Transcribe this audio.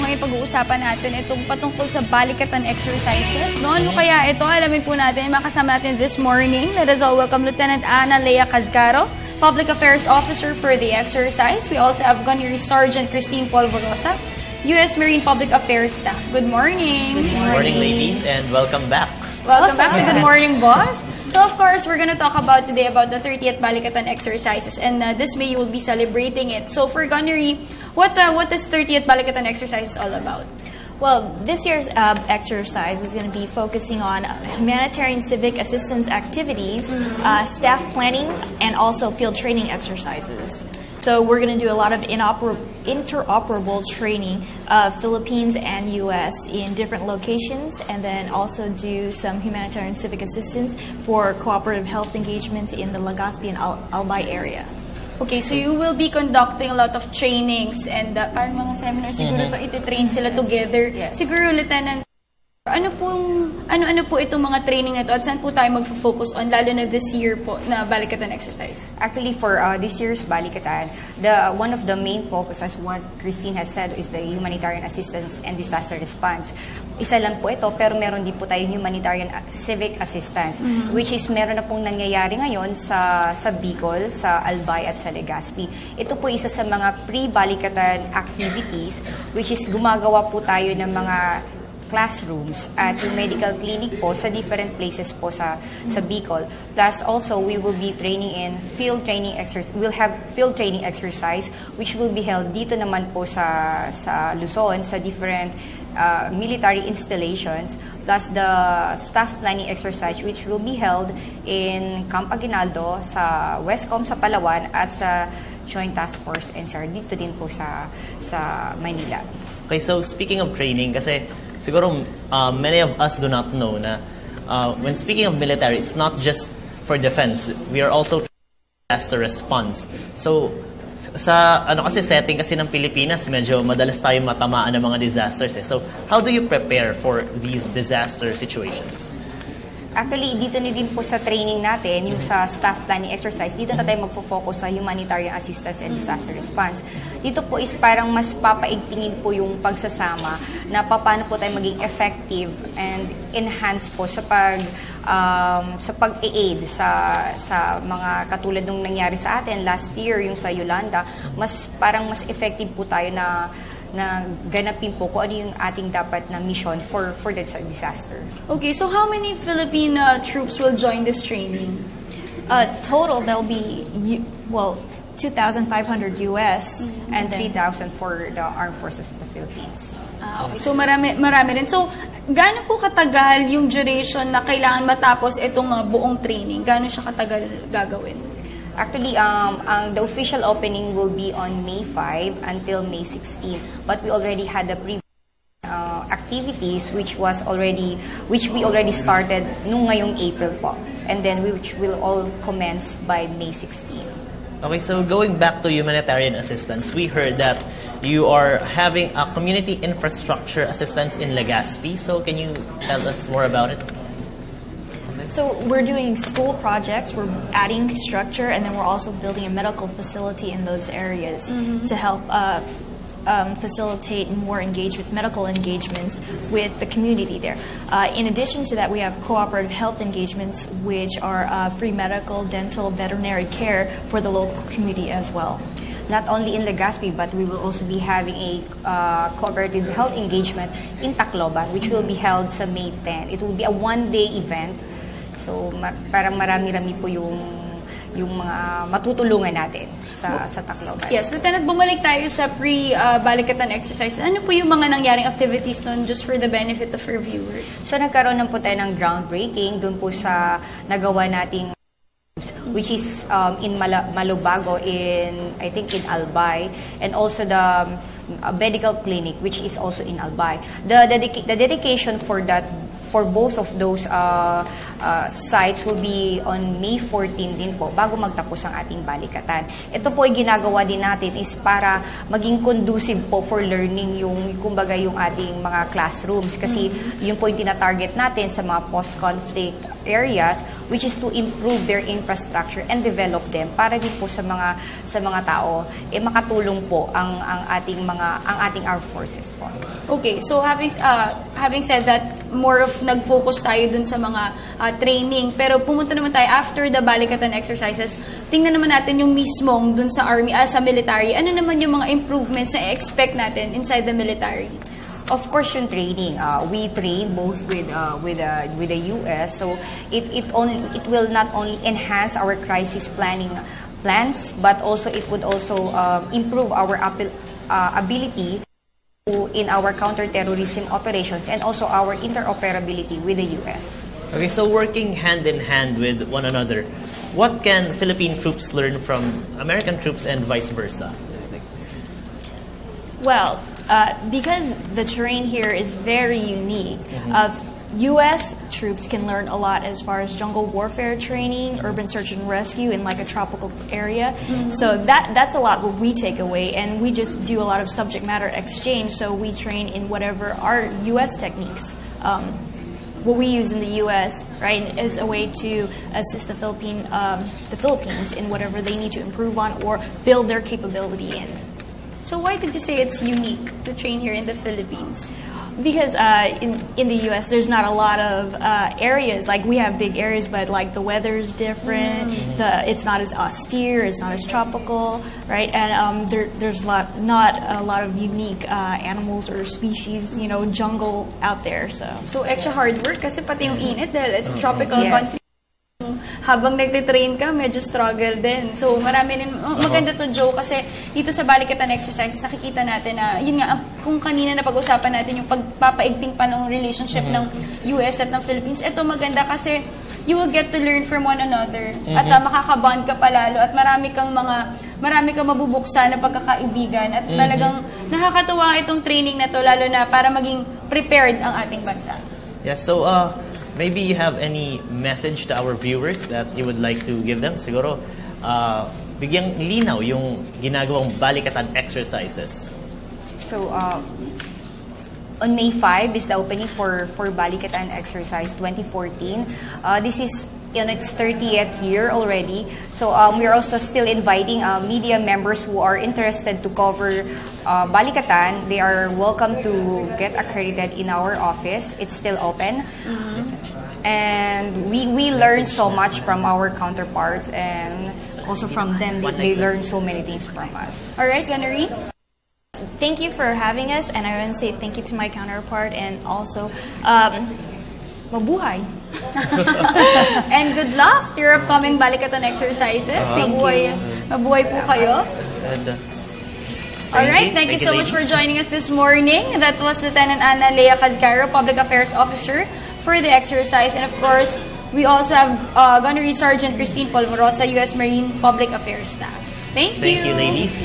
maging pag-uusapan natin itong patungkol sa balikatan exercises. No? Ano kaya ito? Alamin po natin, makasama natin this morning. Let us all welcome Lieutenant Ana Lea Casgaro, Public Affairs Officer for the exercise. We also have Gunnery Sergeant Christine Polvorosa, U.S. Marine Public Affairs Staff. Good morning. Good morning, ladies, and welcome back. Welcome back to Good Morning, Boss. So, of course, we're going to talk about today about the 30th Balikatan exercises, and this May you will be celebrating it. So, for Gunnery, what is 30th Balikatan exercises all about? Well, this year's exercise is going to be focusing on humanitarian civic assistance activities, staff planning, and also field training exercises. So we're going to do a lot of interoperable training of Philippines and U.S. in different locations, and then also do some humanitarian civic assistance for cooperative health engagements in the Legazpi and Albay area. Okay, so you will be conducting a lot of trainings and parang mga seminars, siguro to iti-train sila together. Yes. Siguro, Lieutenant, ano po itong mga training na ito at saan po tayo mag-focus on, lalo na this year po na Balikatan exercise? Actually, for this year's Balikatan, one of the main focus, as what Christine has said, is the humanitarian assistance and disaster response. Isa lang po ito, pero meron din po tayong humanitarian civic assistance, which is meron na pong nangyayari ngayon sa Bicol, sa Albay at sa Legazpi. Ito po isa sa mga pre-Balikatan activities, which is gumagawa po tayo ng mga classrooms at yung medical clinic po sa different places po sa Bicol. Plus also, we will be training in field training exercise. We'll have field training exercise which will be held dito naman po sa Luzon, sa different military installations, plus the staff planning exercise which will be held in Camp Aguinaldo, sa Westcom sa Palawan, at sa Joint Task Force NCR dito din po sa Maynila. Okay, so speaking of training, kasi siguro many of us do not know na when speaking of military, it's not just for defense. We are also disaster response. So sa kasi setting kasi ng Pilipinas, medyo madalas tayong matamaan ng mga disasters. So how do you prepare for these disaster situations? Actually, dito na din po sa training natin, yung sa staff planning exercise, dito na tayo magpo-focus sa humanitarian assistance and disaster response. Dito po is parang mas papaigtingin po yung pagsasama na paano po tayo maging effective and enhance po sa pag-aid sa mga katulad nung nangyari sa atin last year, yung sa Yolanda. Mas effective po tayo na ganapin po kung ano yung ating dapat na mission for the disaster. Okay, so how many Philippine troops will join this training? Total, there'll be 2,500 U.S. and 3,000 for the Armed Forces of the Philippines. Okay. So marami rin. So gaano po katagal yung duration na kailangan matapos itong buong training? Gaano siya katagal gagawin? Actually, the official opening will be on May 5 until May 16. But we already had the previous activities which we already started nung ngayong April po. And then which will all commence by May 16. Okay, so going back to humanitarian assistance, we heard that you are having a community infrastructure assistance in Legazpi. So can you tell us more about it? So we're doing school projects, we're adding structure, and then we're also building a medical facility in those areas to help facilitate more medical engagements with the community there. In addition to that, we have cooperative health engagements, which are free medical, dental, veterinary care for the local community as well. Not only in Legazpi, but we will also be having a cooperative health engagement in Tacloban, which will be held sa May 10. It will be a one-day event. So, parang marami-rami po yung mga matutulungan natin sa Tacloban. Yes, Lieutenant, bumalik tayo sa pre-Balikatan exercise. Ano po yung mga nangyaring activities nun just for the benefit of our viewers? So, nagkaroon na po tayo ng groundbreaking dun po sa nagawa nating which is in Malubago, I think in Albay, and also the medical clinic, which is also in Albay. The dedication for both of those sites will be on May 14 din po, bago magtapos ang ating balikatan. Ito po ay ginagawa din natin is para maging conducive po for learning yung ating mga classrooms. Kasi yun po yung tinatarget natin sa mga post-conflict areas, which is to improve their infrastructure and develop them para din po sa mga tao makatulong po ang ating armed forces po. Okay, so having said that, more of nag-focus tayo dun sa mga training, pero pumunta naman tayo after the balikatan exercises, tingnan naman natin yung mismong dun sa army, sa military. Ano naman yung mga improvements na expect natin inside the military? Of course, yung training. We train both with the US, so it will not only enhance our crisis planning plans, but also it would also improve our ability in our counterterrorism operations and also our interoperability with the US. Okay, so working hand in hand with one another, what can Philippine troops learn from American troops and vice versa? Well, because the terrain here is very unique, U.S. troops can learn a lot as far as jungle warfare training, urban search and rescue in like a tropical area. So that's a lot what we take away, and we just do a lot of subject matter exchange. So we train in whatever our U.S. techniques. What we use in the U.S. right is a way to assist the Philippines in whatever they need to improve on or build their capability in. So why did you say it's unique to train here in the Philippines? Because in the U.S. there's not a lot of areas, like we have big areas, but like the weather's different, it's not as austere, it's not as tropical, right? And there's not a lot of unique animals or species, jungle out there. So extra hard work kasi pati yung init dahil it's a tropical Yes. country. Habang nagtitrain ka, medyo struggle din. So, marami rin, maganda to, Joe, kasi dito sa balikatan exercises, nakikita natin na, yun nga, kung kanina na pag-usapan natin yung pagpapaigting pa ng relationship ng US at ng Philippines, ito maganda kasi you will get to learn from one another. At makakabond ka palalo at marami kang mabubuksan na pagkakaibigan at talagang nakakatuwa itong training na to, lalo na para maging prepared ang ating bansa. Yes, so maybe you have any message to our viewers that you would like to give them? Siguro, bigyang linaw yung ginagawang balikatan exercises. So, on May 5 is the opening for Balikatan Exercise 2014. This is in its 30th year already. So we are also still inviting media members who are interested to cover Balikatan. They are welcome to get accredited in our office. It's still open. And we learn so much from our counterparts, and also from them, they learn so many things from us. All right, Gunnery? Thank you for having us, and I want to say thank you to my counterpart, and also, mabuhay. And good luck to your upcoming balikatan exercises. Mabuhay po kayo. And, All right, thank you so much for joining us this morning. That was Lieutenant Ana Lea Casgaro, Public Affairs Officer for the exercise. And of course, we also have Gunnery Sergeant Christine Polvorosa, U.S. Marine Public Affairs Staff. Thank you. Thank you, ladies.